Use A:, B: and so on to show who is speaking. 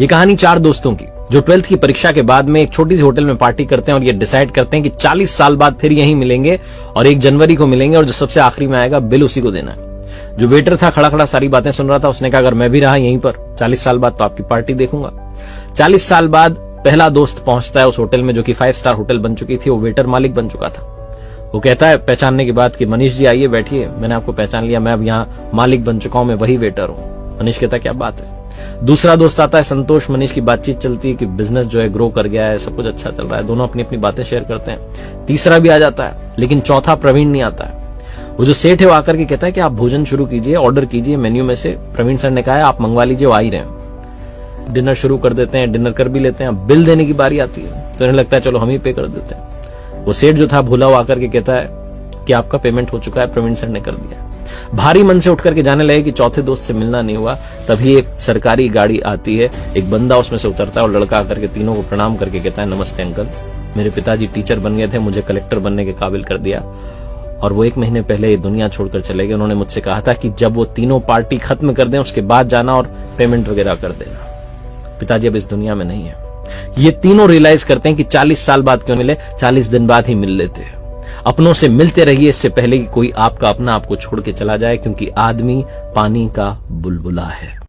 A: ये कहानी 4 दोस्तों की जो 12th की परीक्षा के बाद में एक छोटी सी होटल में पार्टी करते हैं और ये डिसाइड करते हैं कि 40 साल बाद फिर यहीं मिलेंगे और 1 जनवरी को मिलेंगे और जो सबसे आखिरी में आएगा बिल उसी को देना है। जो वेटर था खड़ा खड़ा सारी बातें सुन रहा था, उसने कहा अगर मैं भी रहा यहीं पर 40 साल बाद तो आपकी पार्टी देखूंगा। 40 साल बाद पहला दोस्त पहुंचता है उस होटल में जो कि 5 स्टार होटल बन चुकी थी। वो वेटर मालिक बन चुका था। वो कहता है पहचानने के बाद कि मनीष जी आइए बैठिए, मैंने आपको पहचान लिया, मैं अब यहाँ मालिक बन चुका हूं, मैं वही वेटर हूं। मनीष कहता है क्या बात है। दूसरा दोस्त आता है संतोष। मनीष की बातचीत चलती है कि बिजनेस जो है ग्रो कर गया है, सब कुछ अच्छा चल रहा है, दोनों अपनी अपनी बातें शेयर करते हैं। तीसरा भी आ जाता है, लेकिन चौथा प्रवीण नहीं आता है। वो जो सेठ है वो आकर के कहता है कि आप भोजन शुरू कीजिए, ऑर्डर कीजिए मेन्यू में से। प्रवीण सर ने कहा है आप मंगवा लीजिए, वो आ ही रहे हैं। डिनर शुरू कर देते हैं, डिनर कर भी लेते हैं। बिल देने की बारी आती है तो इन्हें लगता है चलो हम ही पे कर देते हैं। वो सेठ जो था भूला वो आकर के कहता है कि आपका पेमेंट हो चुका है, प्रवीण सर ने कर दिया। भारी मन से उठ करके जाने लगे कि चौथे दोस्त से मिलना नहीं हुआ। तभी एक सरकारी गाड़ी आती है, एक बंदा उसमें से उतरता है और लड़का आकर के तीनों को प्रणाम करके कहता है नमस्ते अंकल, मेरे पिताजी टीचर बन गए थे, मुझे कलेक्टर बनने के काबिल कर दिया और वो 1 महीने पहले ये दुनिया छोड़कर चले गए। उन्होंने मुझसे कहा था कि जब वो तीनों पार्टी खत्म कर दें उसके बाद जाना और पेमेंट वगैरह कर देना। पिताजी अब इस दुनिया में नहीं है। ये तीनों रियलाइज करते हैं कि 40 साल बाद क्यों मिले, 40 दिन बाद ही मिल लेते हैं। अपनों से मिलते रहिए इससे पहले कि कोई आपका अपना आपको छोड़ के चला जाए, क्योंकि आदमी पानी का बुलबुला है।